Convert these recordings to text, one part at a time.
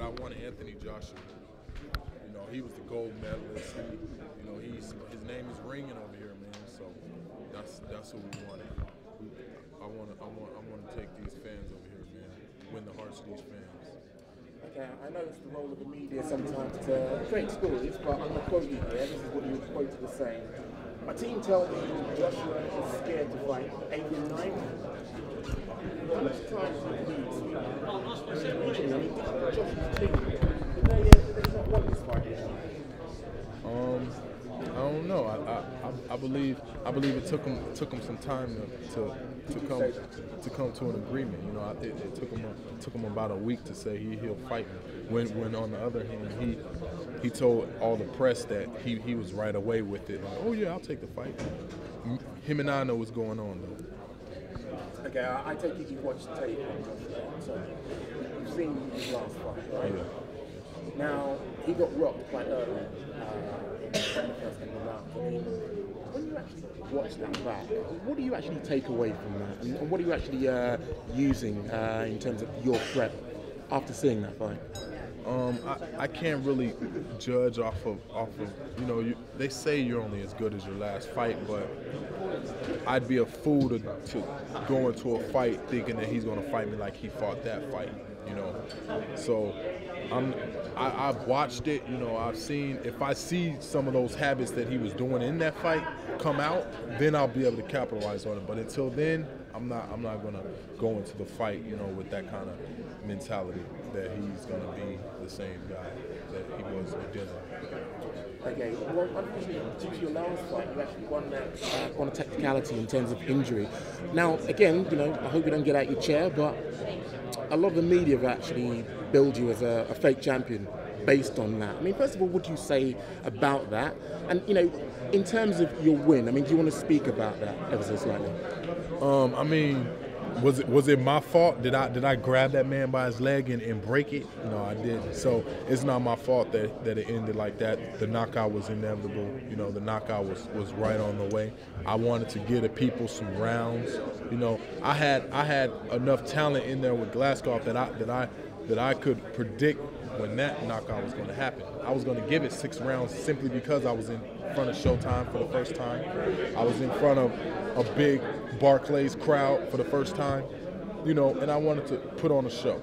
I wanted Anthony Joshua. You know, he was the gold medalist. His name is ringing over here, man. So that's who we wanted. I want to take these fans over here, man. Win the hearts of these fans. Okay, I know it's the role of the media sometimes to create stories, but I'm going to quote you here. This is what you were quoted as saying. My team tells me Joshua is scared to fight 8 and 9. How much time do you need to Joshua's team? Did they not want this fight? I don't know. I believe it took him some time to come to an agreement. You know, it took him about a week to say he'll fight me. When on the other hand he told all the press that he was right away with it. Like, oh yeah, I'll take the fight. Him and I know what's going on though. Okay, I take it you've watched the tape. So you've seen his last fight, right? Yeah. Now he got rocked quite early in the first couple of rounds. I mean, when you actually watch that back, what do you actually take away from that, and what are you actually using in terms of your prep after seeing that fight? I can't really judge off of you know, they say you're only as good as your last fight, but I'd be a fool to go into a fight thinking that he's going to fight me like he fought that fight, you know. So I've watched it, you know. I've seen, if I see some of those habits that he was doing in that fight come out, then I'll be able to capitalize on it. But until then, I'm not going to go into the fight, you know, with that kind of mentality that he's going to be the same guy that he was at dinner. Okay, well, unfortunately, due to your last fight, you actually won that on a technicality in terms of injury. Now, again, you know, I hope you don't get out your chair, but a lot of the media have actually billed you as a fake champion based on that. I mean, first of all, what do you say about that? And, you know, in terms of your win, I mean, do you want to speak about that ever so slightly? I mean, was it my fault? Did I grab that man by his leg and break it? No, I didn't. So it's not my fault that it ended like that. The knockout was inevitable. You know, the knockout was right on the way. I wanted to give the people some rounds. You know, I had enough talent in there with Glasgow that I could predict when that knockout was going to happen. I was going to give it 6 rounds simply because I was in front of Showtime for the first time. I was in front of a big Barclays crowd for the first time, you know, and I wanted to put on a show.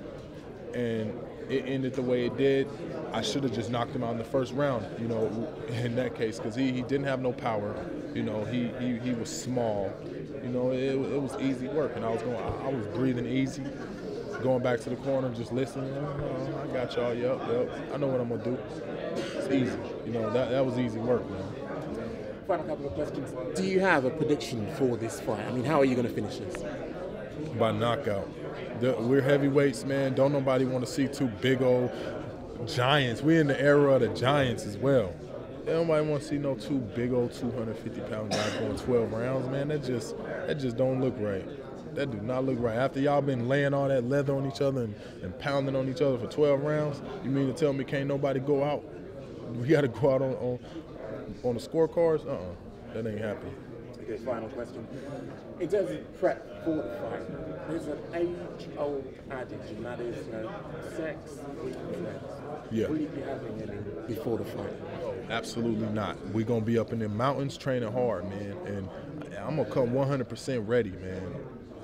And it ended the way it did. I should have just knocked him out in the first round, you know, in that case, because he didn't have no power. You know, he was small. You know, it was easy work, and I was breathing easy. Going back to the corner, just listening. Oh, I got y'all. Yep. I know what I'm gonna do. It's easy. You know, that was easy work, man. Final couple of questions. Do you have a prediction for this fight? I mean, how are you going to finish this? By knockout. We're heavyweights, man. Don't nobody want to see 2 big old giants. We're in the era of the giants as well. Nobody want to see no 2 big old 250-pound guys going 12 rounds, man. That just don't look right. That do not look right. After y'all been laying all that leather on each other and pounding on each other for 12 rounds, you mean to tell me can't nobody go out? We got to go out on the scorecards? That ain't happening. Okay, final question. In terms of prep for the fight, there's an age-old adage, and that is, you know, sex equals sex. Yeah. Will you be having any before the fight? Absolutely not. We're going to be up in the mountains training hard, man, and I'm going to come 100% ready, man.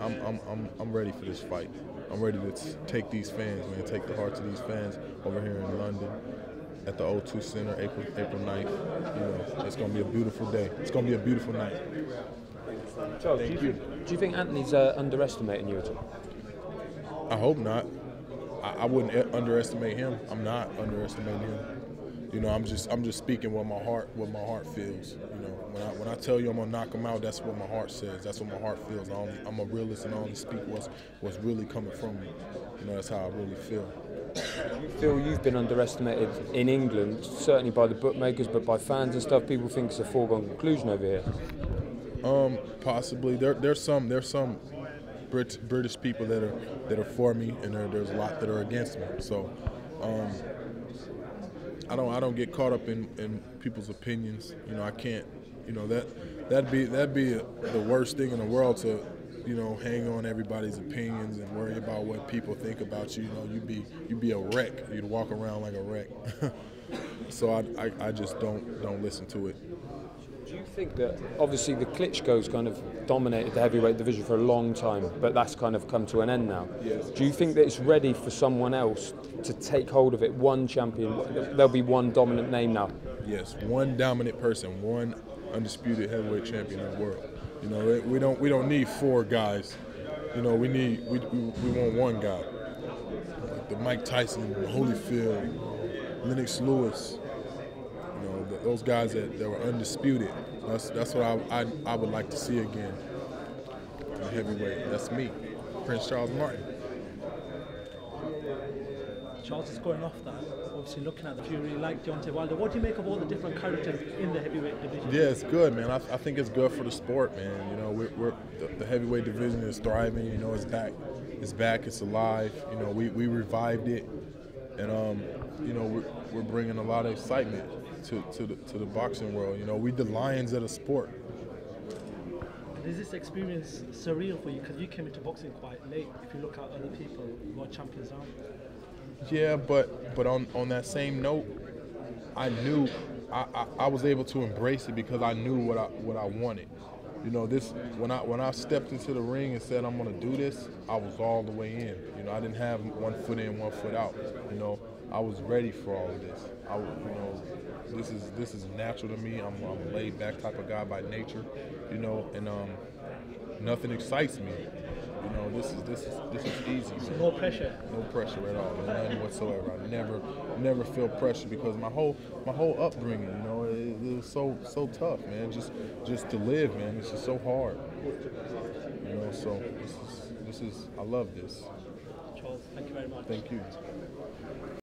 I'm ready for this fight. I'm ready to take these fans, man, take the hearts of these fans over here in London at the O2 Center, April 9th. You know, it's going to be a beautiful day. It's going to be a beautiful night. Charles, do you think Anthony's underestimating you at all? I hope not. I wouldn't underestimate him. I'm not underestimating him. You know, I'm just speaking what my heart feels. You know, when I tell you I'm gonna knock him out, that's what my heart says. That's what my heart feels. I'm a realist, and I only speak what's really coming from me. You know, that's how I really feel. Do you feel you've been underestimated in England, certainly by the bookmakers, but by fans and stuff? People think it's a foregone conclusion over here. Possibly. There's some British people that are for me, and there's a lot that are against me. So. I don't get caught up in people's opinions. You know, I can't. You know, that'd be the worst thing in the world to, you know, hang on everybody's opinions and worry about what people think about you. You know, you'd be a wreck. You'd walk around like a wreck. So I just don't listen to it. Do you think that, obviously the Klitschko's kind of dominated the heavyweight division for a long time, but that's kind of come to an end now? Yes. Do you think that it's ready for someone else to take hold of it, one champion? There'll be one dominant name now? Yes, one dominant person, one undisputed heavyweight champion of the world. You know, we don't need 4 guys. You know, we want one guy. Like the Mike Tyson, Holyfield, Lennox Lewis. You know, those guys that were undisputed. That's what I would like to see again in heavyweight. That's me, Prince Charles Martin. Charles is going off that. Obviously, looking at the Fury, like Deontay Wilder. What do you make of all the different characters in the heavyweight division? Yeah, it's good, man. I think it's good for the sport, man. You know, the heavyweight division is thriving. You know, it's back. It's back. It's alive. You know, we revived it, and you know, we're bringing a lot of excitement to the boxing world. You know, we the lions of the sport. And is this experience surreal for you? Because you came into boxing quite late. If you look at other people who are champions now. Yeah, but on that same note, I knew I was able to embrace it because I knew what I wanted. You know, this when I stepped into the ring and said I'm gonna do this, I was all the way in. You know, I didn't have one foot in, one foot out. You know, I was ready for all of this. You know, this is natural to me. I'm a laid back type of guy by nature. You know, and nothing excites me. You know, this is easy. So no pressure. No pressure at all, none whatsoever. I never feel pressure because my whole upbringing, you know, it was so tough, man. Just to live, man. It's just so hard. You know, so this is I love this. Charles, thank you very much. Thank you.